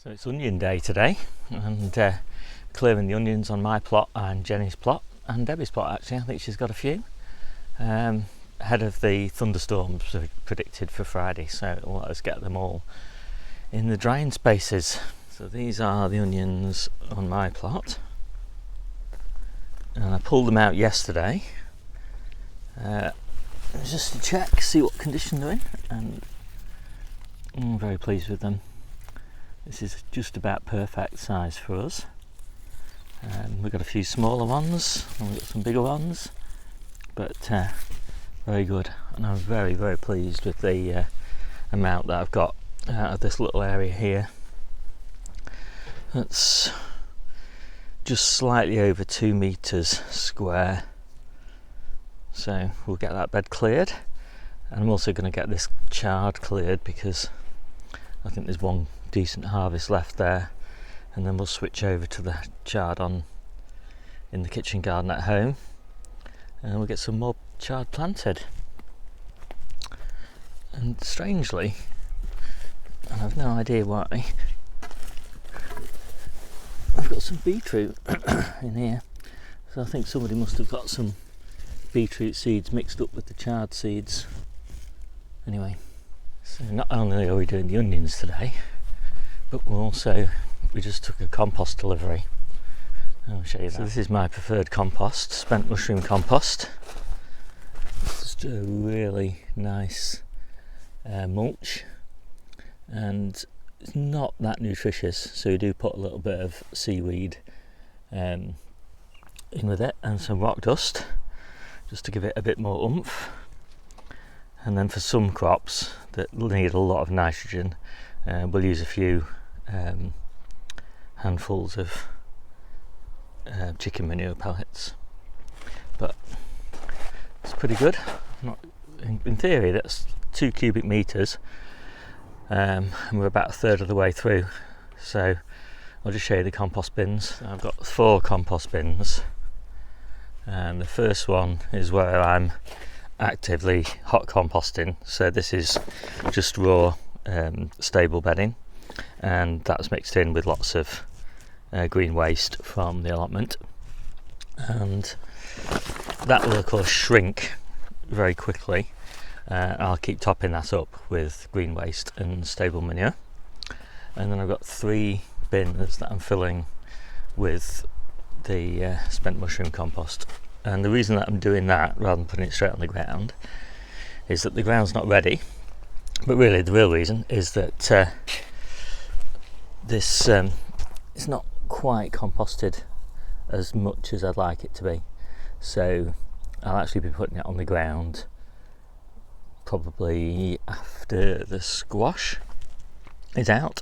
So it's onion day today, and clearing the onions on my plot and Jenny's plot and Debbie's plot. Actually, I think she's got a few ahead of the thunderstorms predicted for Friday, so it'll let us get them all in the drying spaces. So these are the onions on my plot, and I pulled them out yesterday just to check, see what condition they're in, and I'm very pleased with them. This is just about perfect size for us. We've got a few smaller ones and we've got some bigger ones, but very good, and I'm very pleased with the amount that I've got out of this little area here. That's just slightly over 2 meters square, so we'll get that bed cleared, and I'm also going to get this chard cleared because I think there's one decent harvest left there, and then we'll switch over to the chard on in the kitchen garden at home, and we'll get some more chard planted. And strangely, and I've no idea why, I've got some beetroot in here, so I think somebody must have got some beetroot seeds mixed up with the chard seeds. Anyway, so not only are we doing the onions today, but we just took a compost delivery. I'll show you that. So this is my preferred compost, spent mushroom compost. It's just a really nice mulch, and it's not that nutritious, so we do put a little bit of seaweed in with it, and some rock dust just to give it a bit more oomph. And then for some crops that need a lot of nitrogen, we'll use a few handfuls of chicken manure pellets, but it's pretty good. In theory that's 2 cubic meters, and we're about a third of the way through, so I'll just show you the compost bins. I've got 4 compost bins, and the first one is where I'm actively hot composting, so this is just raw stable bedding, and that's mixed in with lots of green waste from the allotment, and that will of course shrink very quickly. I'll keep topping that up with green waste and stable manure, and then I've got 3 bins that I'm filling with the spent mushroom compost. And the reason that I'm doing that rather than putting it straight on the ground is that the ground's not ready, but really the real reason is that this is not quite composted as much as I'd like it to be, so I'll actually be putting it on the ground probably after the squash is out,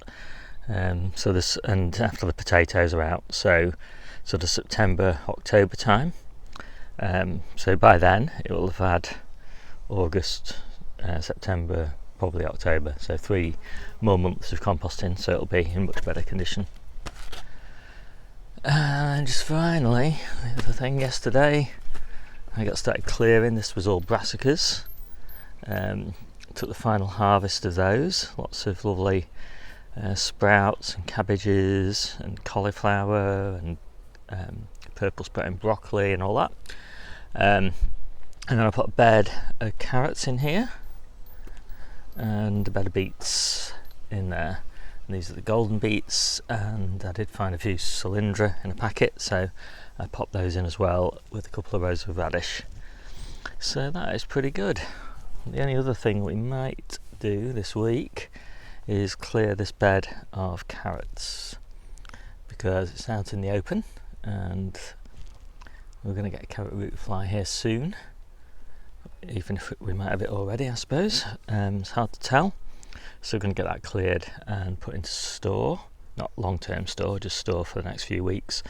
so this, and after the potatoes are out, so sort of September, October time. So by then it will have had August, September, probably October, so 3 more months of composting, so it'll be in much better condition. And just finally, the other thing, yesterday I got started clearing. This was all brassicas. Took the final harvest of those, lots of lovely sprouts and cabbages and cauliflower and purple sprouting broccoli and all that. And then I put a bed of carrots in here and a bed of beets in there, and these are the golden beets, and I did find a few cylindra in a packet, so I popped those in as well with a couple of rows of radish. So that is pretty good. The only other thing we might do this week is clear this bed of carrots because it's out in the open, and we're going to get a carrot root fly here soon, even if we might have it already, I suppose. It's hard to tell, so we're going to get that cleared and put into store, not long-term store, just store for the next few weeks,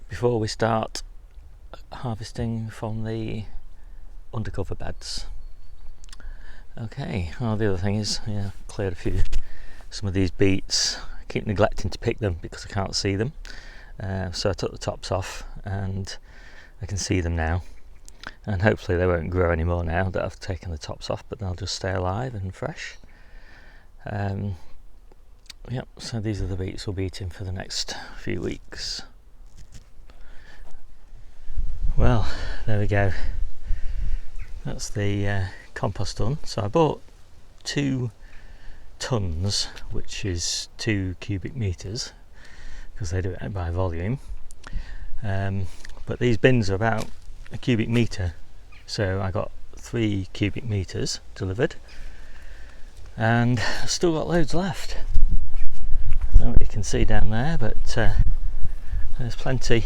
before we start harvesting from the undercover beds. Okay, well, the other thing is, cleared some of these beets. I keep neglecting to pick them because I can't see them, so I took the tops off and I can see them now, and hopefully they won't grow anymore now that I've taken the tops off, but they'll just stay alive and fresh. Yep, so these are the beets we'll be eating for the next few weeks. Well, there we go. That's the compost done. So I bought 2 tons, which is 2 cubic meters, because they do it by volume. But these bins are about a cubic meter, so I got 3 cubic meters delivered, and I've still got loads left. I don't know what you can see down there, but there's plenty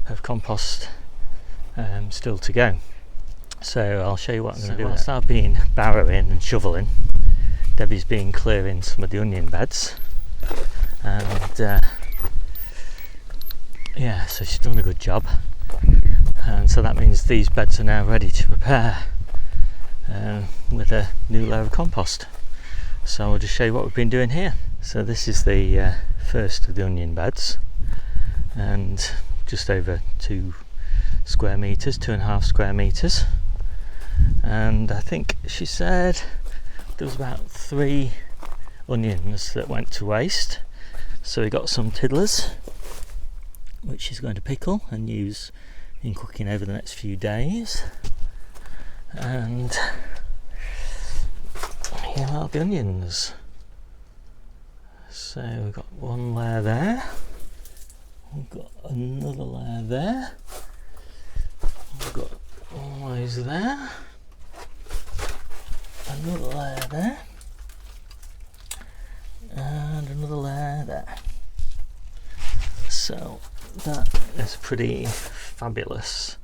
of compost still to go. So I'll show you what I'm going to do. Whilst I've been barrowing and shoveling, Debbie's been clearing some of the onion beds, and yeah, so she's done a good job, and so that means these beds are now ready to prepare with a new layer of compost. So I'll just show you what we've been doing here. So this is the first of the onion beds, and just over 2 square meters, 2.5 square meters, and I think she said there was about 3 onions that went to waste. So we got some tiddlers, which she's going to pickle and use in cooking over the next few days. And here are the onions. So we've got 1 layer there, we've got another layer there, we've got all those there, another layer there, and another layer there. So that is a pretty fabulous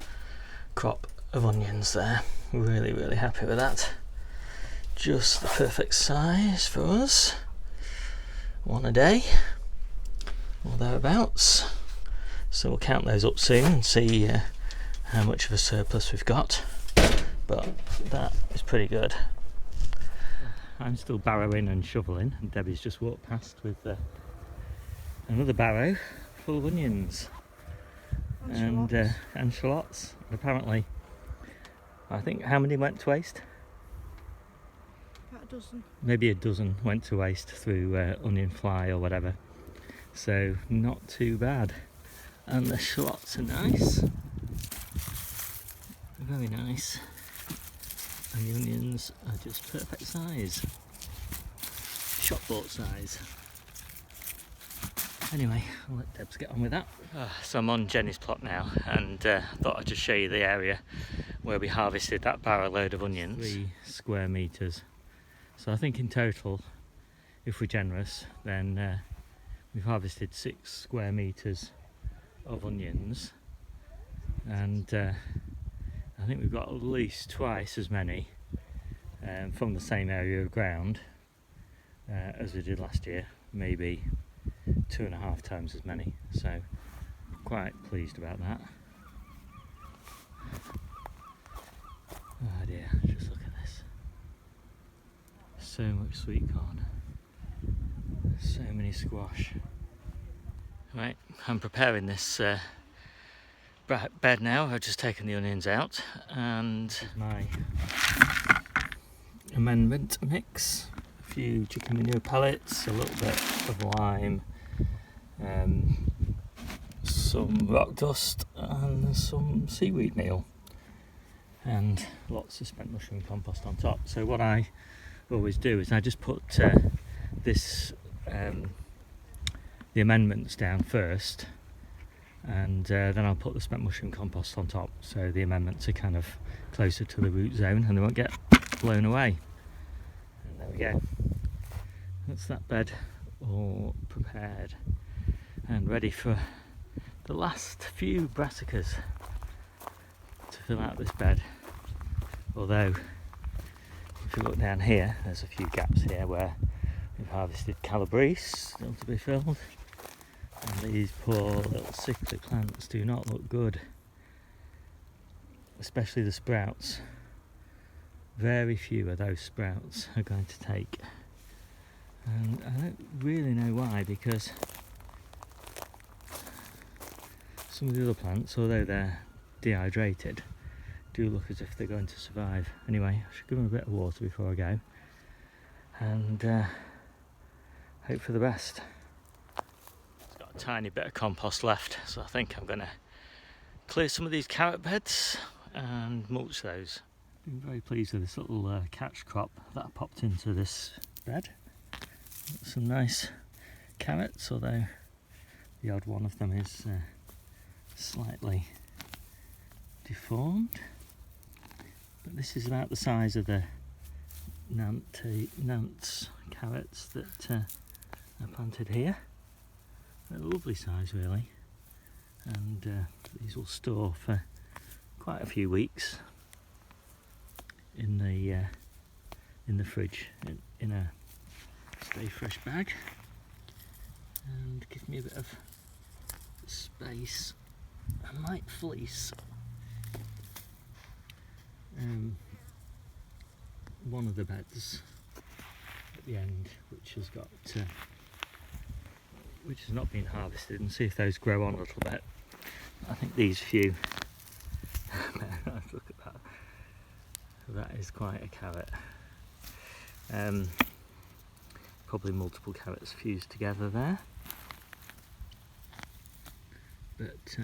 crop of onions there. Really, really happy with that. Just the perfect size for us. 1 a day or thereabouts. So we'll count those up soon and see how much of a surplus we've got. But that is pretty good. I'm still barrowing and shoveling, and Debbie's just walked past with another barrow full of onions and shallots. And apparently, I think, how many went to waste? About a dozen. Maybe a dozen went to waste through onion fly or whatever. So not too bad. And the shallots are nice, very nice. And the onions are just perfect size, shop bought size. Anyway, I'll let Debs get on with that. So I'm on Jenny's plot now, and thought I'd just show you the area where we harvested that barrow load of onions. 3 square meters. So I think in total, if we're generous, then we've harvested 6 square meters of onions, and I think we've got at least twice as many from the same area of ground as we did last year, maybe 2.5 times as many, so quite pleased about that. Oh dear, just look at this. So much sweet corn, so many squash. Right, I'm preparing this bed now. I've just taken the onions out, and my amendment mix: a few chicken manure pellets, a little bit of lime, some rock dust, and some seaweed meal, and lots of spent mushroom compost on top. So what I always do is I just put this the amendments down first, and then I'll put the spent mushroom compost on top, so the amendments are kind of closer to the root zone and they won't get blown away. And there we go, that's that bed all prepared and ready for the last few brassicas to fill out this bed. Although if you look down here, there's a few gaps here where we've harvested calabrese still to be filled. And these poor little sickly plants do not look good, especially the sprouts. Very few of those sprouts are going to take, and I don't really know why, because some of the other plants, although they're dehydrated, do look as if they're going to survive. Anyway, I should give them a bit of water before I go, and hope for the best. It's got a tiny bit of compost left, so I think I'm going to clear some of these carrot beds and mulch those. Been very pleased with this little catch crop that I popped into this bed. Got some nice carrots, although the odd one of them is slightly deformed. But this is about the size of the Nantes carrots that I planted here. They're a lovely size really, and these will store for quite a few weeks in the fridge in a stay fresh bag, and give me a bit of space. I might fleece one of the beds at the end, which has not been harvested, and see if those grow on a little bit. I think these few look at that. That is quite a carrot. Probably multiple carrots fused together there. But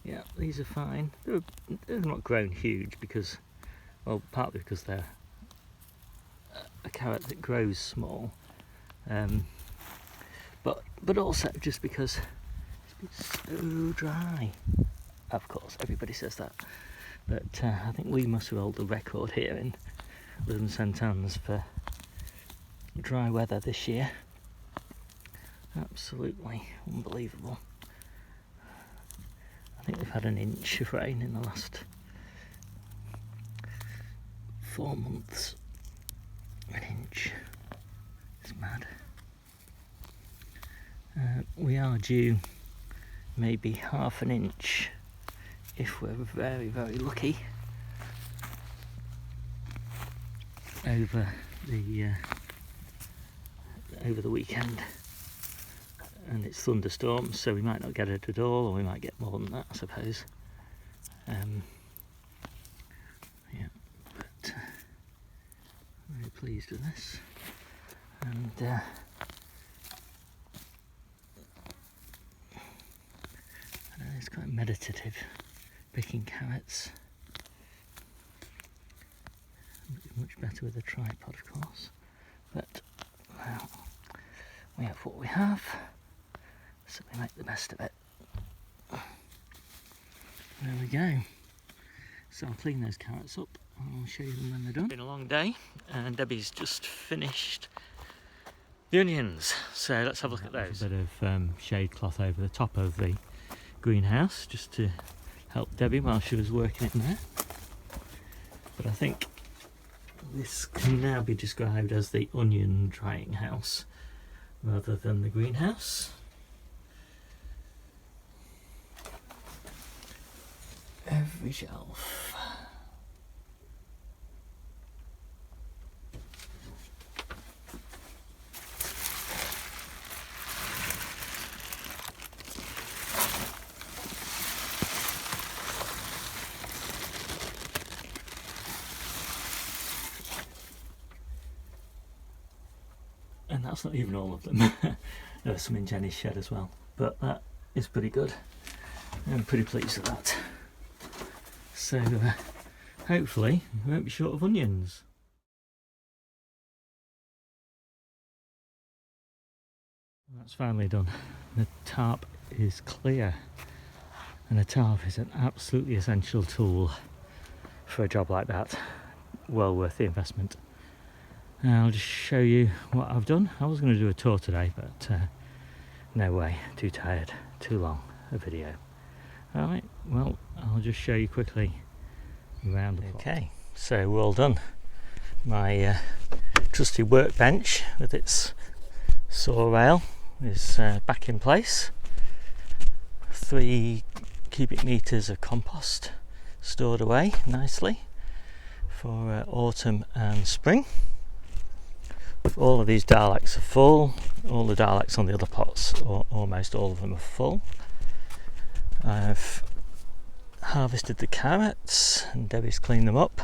yeah, these are fine. They're not grown huge because, well, partly because they're a carrot that grows small, but also just because it's been so dry. Of course, everybody says that, but I think we must have held the record here in Living St Anne's for dry weather this year. Absolutely unbelievable. I think we've had an inch of rain in the last 4 months. An inch. It's mad. We are due maybe half an inch if we're very, very lucky over the weekend, and it's thunderstorms, so we might not get it at all, or we might get more than that, I suppose. Yeah, but very pleased with this, and it's quite meditative picking carrots. Much better with a tripod, of course, but well, we have what we have, so we make the best of it. There we go. So I'll clean those carrots up and I'll show you them when they're done. It's been a long day, and Debbie's just finished the onions, so let's have a look at those. A bit of shade cloth over the top of the greenhouse just to help Debbie while she was working in there, but I think this can now be described as the onion drying house rather than the greenhouse. Every shelf. And that's not even all of them. There are some in Jennie's shed as well, but that is pretty good. I'm pretty pleased with that. So hopefully we won't be short of onions. That's finally done. The tarp is clear, and a tarp is an absolutely essential tool for a job like that. Well worth the investment. I'll just show you what I've done. I was going to do a tour today, but no way, too tired, too long a video. Alright, well, I'll just show you quickly around the plot. Okay, so we're all done. My trusty workbench with its saw rail is back in place. 3 cubic metres of compost stored away nicely for autumn and spring. All of these dialects are full. All the dialects on the other pots, or almost all of them, are full. I've harvested the carrots and Debbie's cleaned them up,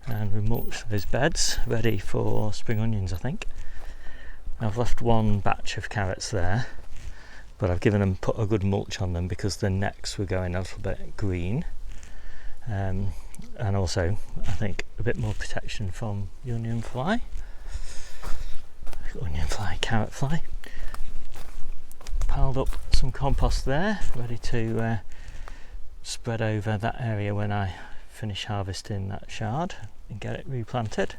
and we've mulched those beds ready for spring onions, I think. I've left one batch of carrots there, but I've put a good mulch on them because the necks were going a little bit green, and also I think a bit more protection from the carrot fly. Piled up some compost there, ready to spread over that area when I finish harvesting that shard and get it replanted.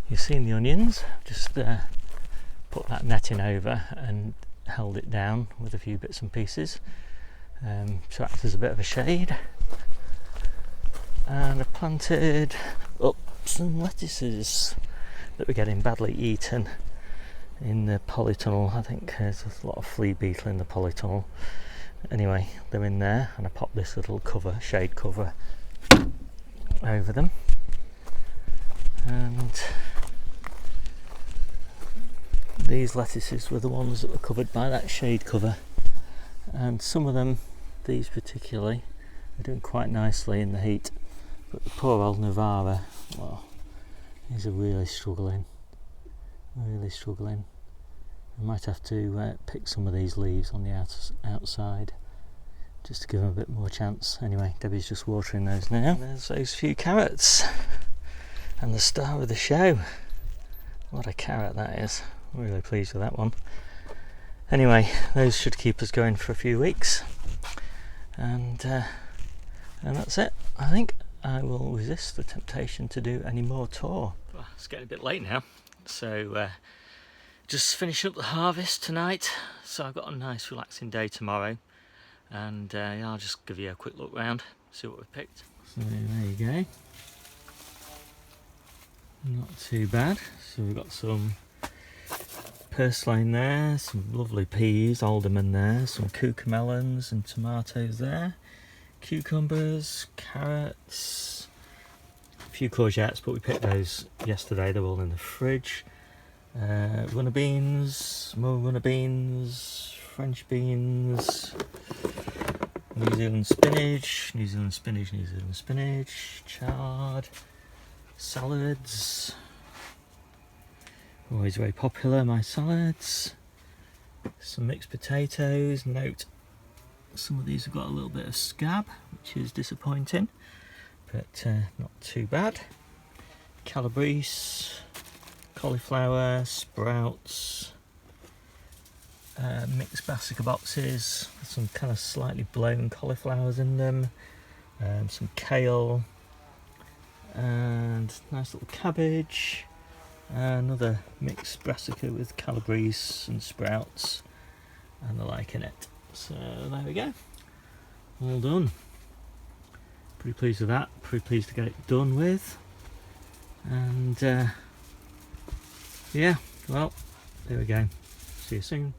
You've seen the onions, just put that netting over and held it down with a few bits and pieces to act as a bit of a shade. And I've planted up some lettuces that were getting badly eaten in the polytunnel. I think there's a lot of flea beetle in the polytunnel. Anyway, they're in there, and I popped this little shade cover over them. And these lettuces were the ones that were covered by that shade cover, and some of them, these particularly, are doing quite nicely in the heat, but the poor old Navara, well, he's really struggling. I might have to pick some of these leaves on the outside just to give them a bit more chance. Anyway, Debbie's just watering those now. And there's those few carrots, and the star of the show. What a carrot that is. I'm really pleased with that one. Anyway, those should keep us going for a few weeks, and that's it. I think I will resist the temptation to do any more tour. Well, it's getting a bit late now, so just finishing up the harvest tonight. So I've got a nice relaxing day tomorrow, and I'll just give you a quick look round, see what we've picked. So there you go. Not too bad. So we've got some purslane there, some lovely peas, alderman there, some cucamelons and tomatoes there, cucumbers, carrots, a few courgettes, but we picked those yesterday, they're all in the fridge. Runner beans, more runner beans, French beans, New Zealand spinach, chard, salads, always very popular, my salads, some mixed potatoes. Note, some of these have got a little bit of scab, which is disappointing, but not too bad. Calabrese, cauliflower, sprouts, mixed brassica boxes, some kind of slightly blown cauliflowers in them, some kale, and nice little cabbage, another mixed brassica with calabrese and sprouts and the like in it. So there we go, all done. Pretty pleased with that, pretty pleased to get it done with, and yeah, well, there we go. See you soon.